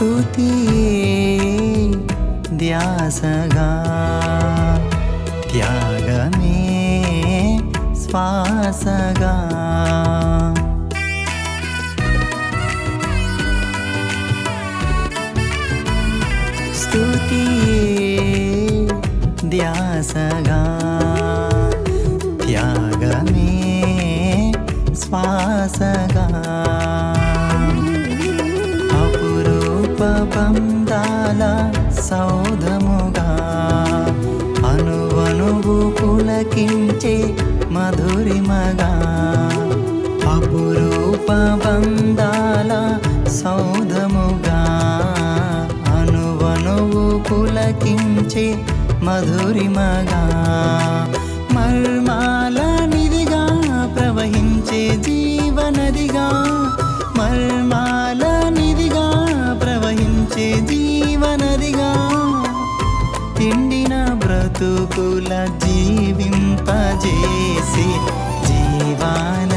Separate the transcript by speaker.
Speaker 1: స్తుతియే ధ్యాసగా త్యాగమే శ్వాసగా స్తుతియే ధ్యాసగా త్యాగమే శ్వాసగా అపురూప బంధాల సౌధముగా అనువనువు పులకించే మధురిమగా అపురూప బంధాల సౌధముగా అనువనువు పులకించే మధురిమగా మర్మాల నిధిగా ప్రవహించే జీవనదిగా మర్మాల నిధిగా ప్రవహించే జీవనదిగా ఎండిన బ్రతుకుల జీవింపజేసి జీవాన్ని